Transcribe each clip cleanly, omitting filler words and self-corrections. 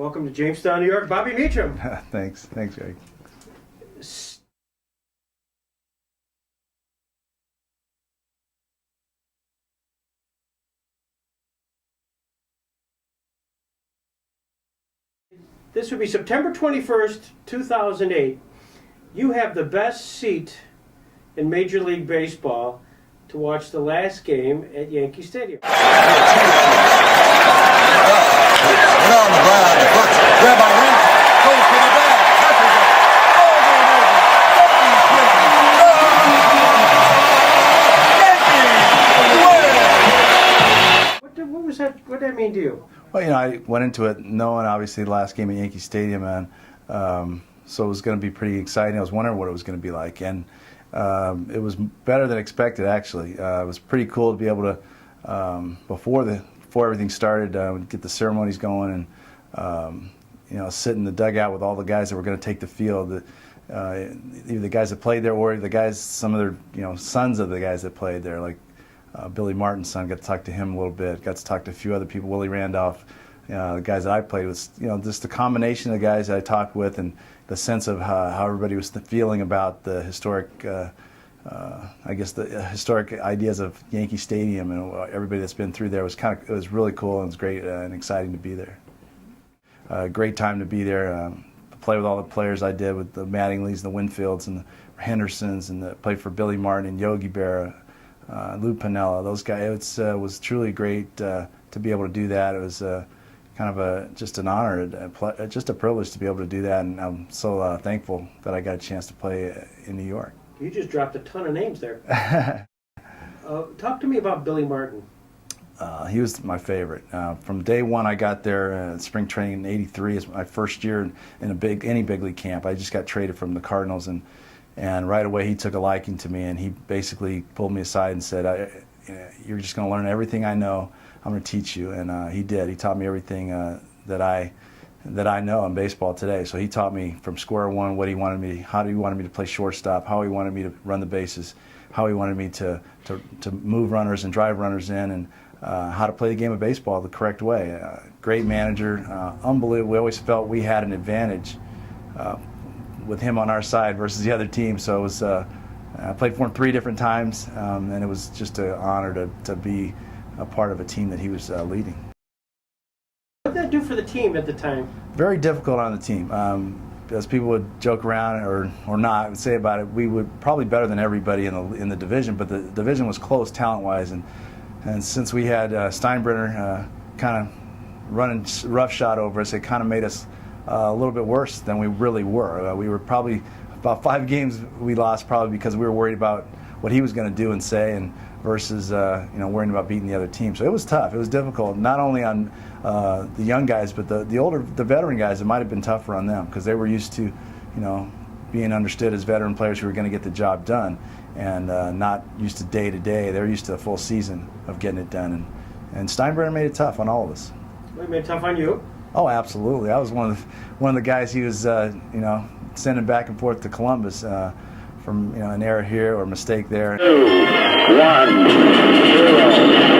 Welcome to Jamestown, New York, Bobby Meacham. Thanks, Greg. This would be September 21st, 2008. You have the best seat in Major League Baseball to watch the last game at Yankee Stadium. On the ground, grab by Ring, goes to the bag, touches it, What was that? What did that mean to you? Well, I went into it knowing obviously the last game at Yankee Stadium, and so it was going to be pretty exciting. I was wondering what it was going to be like, and it was better than expected. Actually, it was pretty cool to be able to before everything started, get the ceremonies going, and sit in the dugout with all the guys that were going to take the field. Either the guys that played there or the guys, some of their sons of the guys that played there, like Billy Martin's son. Got to talk to him a little bit. Got to talk to a few other people. Willie Randolph, the guys that I played with. Just the combination of the guys that I talked with, and the sense of how everybody was feeling about the historic, I guess the historic ideas of Yankee Stadium, and everybody that's been through there it was really cool, and it was great and exciting to be there. Great time to be there. Play with all the players I did with the Mattingleys and the Winfields and the Hendersons, and play for Billy Martin and Yogi Berra, Lou Piniella. Those guys. It was truly great to be able to do that. It was kind of just an honor, just a privilege to be able to do that, and I'm so thankful that I got a chance to play in New York. You just dropped a ton of names there. Talk to me about Billy Martin. He was my favorite. From day one I got there, spring training in '83 is my first year in any big league camp. I just got traded from the Cardinals, and right away he took a liking to me, and he basically pulled me aside and said, "You're just going to learn everything I know. I'm going to teach you." And he did. He taught me everything that I know in baseball today. So he taught me from square one what he wanted me, how he wanted me to play shortstop, how he wanted me to run the bases, how he wanted me to move runners and drive runners in, and how to play the game of baseball the correct way. Great manager, unbelievable. We always felt we had an advantage with him on our side versus the other team. So it was, I played for him 3 different times, and it was just an honor to be a part of a team that he was leading. What did that do for the team at the time? Very difficult on the team. As people would joke around or not would say about it, we were probably better than everybody in the division, but the division was close talent-wise, and since we had Steinbrenner kind of running roughshod over us, it kind of made us a little bit worse than we really were. We were probably about 5 games we lost probably because we were worried about what he was going to do and say, and versus worrying about beating the other team. So it was tough. It was difficult, not only on the young guys, but the veteran guys. It might have been tougher on them because they were used to, being understood as veteran players who were going to get the job done, and not used to day to day. They're used to a full season of getting it done, and Steinbrenner made it tough on all of us. Well, he made it tough on you? Oh, absolutely. I was one of the guys he was sending back and forth to Columbus from an error here or a mistake there. 2, 1, 0,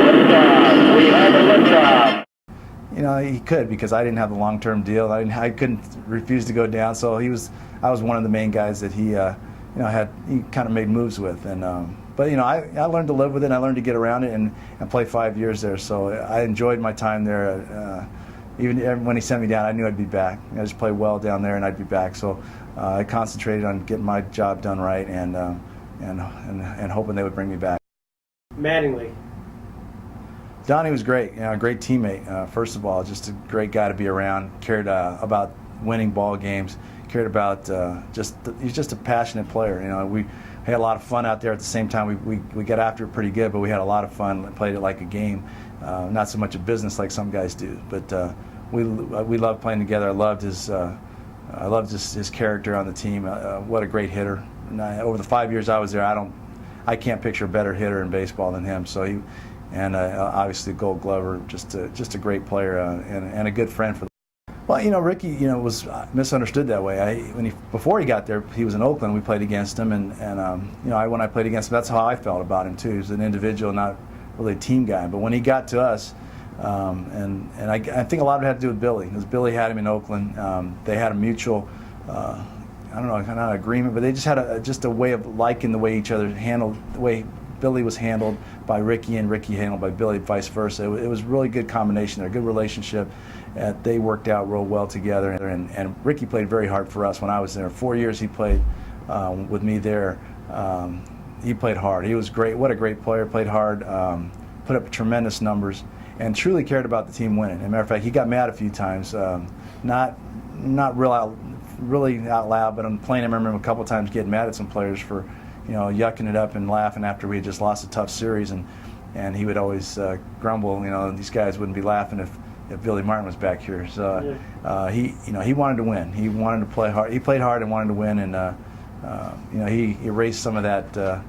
liftoff. We have a liftoff. He could, because I didn't have the long-term deal. I couldn't refuse to go down. So I was one of the main guys that he he kind of made moves with, and but I learned to live with it, and I learned to get around it, and play 5 years there. So I enjoyed my time there. Even when he sent me down, I knew I'd be back. I just played well down there, and I'd be back. So I concentrated on getting my job done right, and hoping they would bring me back. Mattingly. Donnie was great. A great teammate. First of all, just a great guy to be around. Cared about winning ball games. Cared about he's just a passionate player. We had a lot of fun out there. At the same time, we got after it pretty good, but we had a lot of fun. Played it like a game, not so much a business like some guys do. But we loved playing together. I loved his character on the team. What a great hitter. And over the 5 years I was there, I can't picture a better hitter in baseball than him. So he, and obviously Gold Glover, just a great player and a good friend for. Well, Ricky, was misunderstood that way. Before he got there, he was in Oakland. We played against him, and when I played against him, that's how I felt about him too. He was an individual, not really a team guy. But when he got to us, And I think a lot of it had to do with Billy, because Billy had him in Oakland. They had a mutual, I don't know, kind of agreement, but they just had just a way of liking the way each other handled, the way Billy was handled by Ricky and Ricky handled by Billy, vice versa. It was a really good combination there, a good relationship. They worked out real well together, and Ricky played very hard for us when I was there. 4 years he played with me there. He played hard. He was great. What a great player. Played hard, put up tremendous numbers, and truly cared about the team winning. As a matter of fact, he got mad a few times, not really out loud, but on the plane I remember him a couple times getting mad at some players for, yucking it up and laughing after we had just lost a tough series, and he would always grumble, these guys wouldn't be laughing if Billy Martin was back here. So he wanted to win. He wanted to play hard. He played hard and wanted to win, and he erased some of that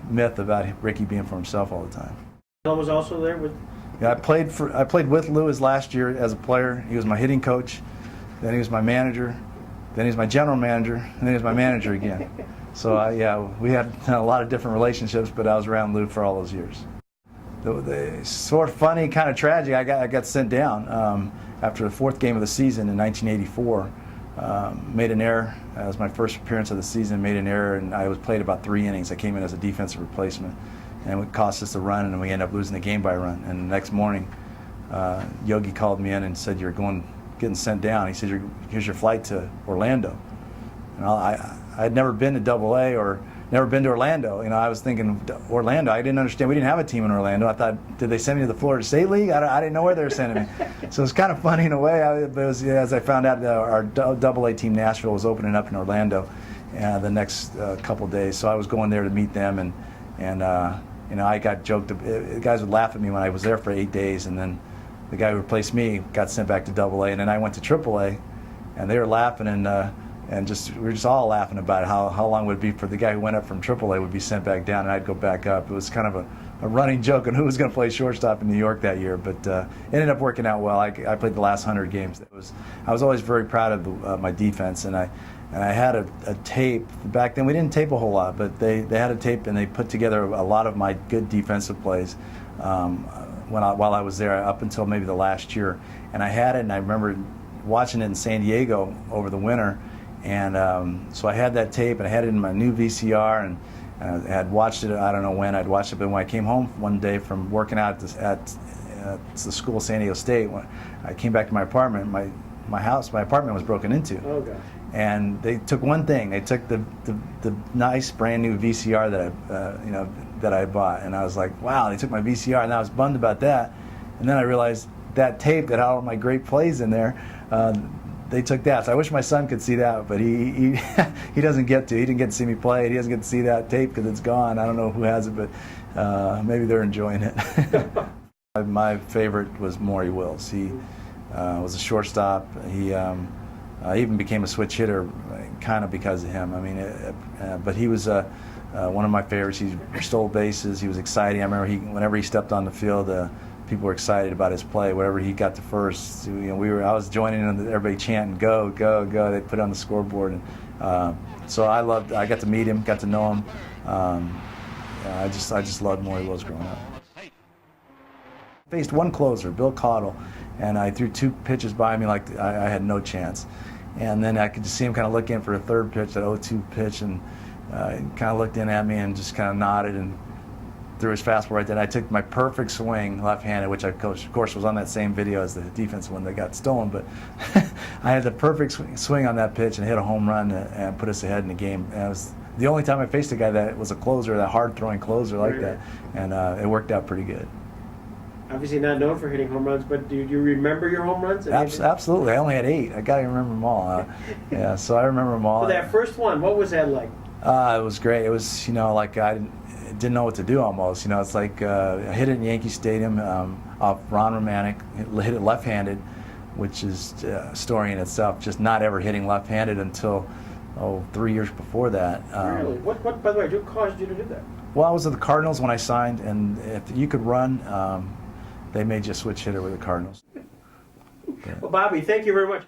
myth about Ricky being for himself all the time. Bill was also there with. Yeah, I played with Lou his last year as a player. He was my hitting coach, then he was my manager, then he was my general manager, and then he was my manager again. So we had a lot of different relationships, but I was around Lou for all those years. The sort of funny, kind of tragic, I got sent down after the fourth game of the season in 1984. Made an error. That was my first appearance of the season. Made an error, and I was played about 3 innings. I came in as a defensive replacement, and it cost us a run, and we ended up losing the game by a run. And the next morning, Yogi called me in and said, "You're getting sent down." He said, "Here's your flight to Orlando." And I had never been to Double-A or never been to Orlando. I was thinking Orlando. I didn't understand. We didn't have a team in Orlando. I thought, did they send me to the Florida State League? I didn't know where they were sending me. So it was kind of funny in a way. But it was, as I found out, our Double-A team Nashville was opening up in Orlando the next couple of days. So I was going there to meet them, and I got joked. The guys would laugh at me when I was there for 8 days, and then the guy who replaced me got sent back to Double-A, and then I went to Triple-A, and they were laughing, and we were just all laughing about it, how long would it be for the guy who went up from AAA would be sent back down and I'd go back up. It was kind of a running joke on who was going to play shortstop in New York that year, but it ended up working out well. I played the last 100 games. I was always very proud of my defense, and I had a tape. Back then we didn't tape a whole lot, but they had a tape, and they put together a lot of my good defensive plays while I was there up until maybe the last year. And I had it, and I remember watching it in San Diego over the winter. And so I had that tape, and I had it in my new VCR, and I had watched it. I don't know when I'd watched it, but when I came home one day from working out at the school, San Diego State, when I came back to my apartment, my apartment was broken into. Oh God! And they took one thing. They took the nice brand new VCR that I bought, and I was like, wow! They took my VCR, and I was bummed about that. And then I realized that tape that had all my great plays in there. They took that, so I wish my son could see that, but he doesn't get to. He didn't get to see me play. He doesn't get to see that tape because it's gone. I don't know who has it, but maybe they're enjoying it. My favorite was Maury Wills. He was a shortstop. He even became a switch hitter, kind of because of him. I mean, but he was one of my favorites. He stole bases. He was exciting. I remember whenever he stepped on the field. People were excited about his play. Whatever he got to first, I was joining in, everybody chanting "Go, go, go!" They put it on the scoreboard, and so I got to meet him, got to know him. I just loved Maury Wills growing up. Faced one closer, Bill Caudle, and I threw 2 pitches by me like I had no chance, and then I could just see him kind of look in for a third pitch, that 0-2 pitch, and kind of looked in at me and just kind of nodded and threw his fastball right there. I took my perfect swing left-handed, which of course was on that same video as the defensive one that got stolen, but I had the perfect swing on that pitch and hit a home run and put us ahead in the game. And it was the only time I faced a guy that was a closer, that hard-throwing closer like that, and it worked out pretty good. Obviously not known for hitting home runs, but do you remember your home runs? Absolutely. I only had 8. I got to remember them all. Yeah, so I remember them all. So that first one, what was that like? It was great. It was, like I didn't know what to do almost. It's like I hit it in Yankee Stadium off Ron Romanek, hit it left-handed, which is a story in itself, just not ever hitting left-handed until 3 years before that. Really? What, by the way, who caused you to do that? Well, I was at the Cardinals when I signed, and if you could run, they made you a switch hitter with the Cardinals. Well, Bobby, thank you very much.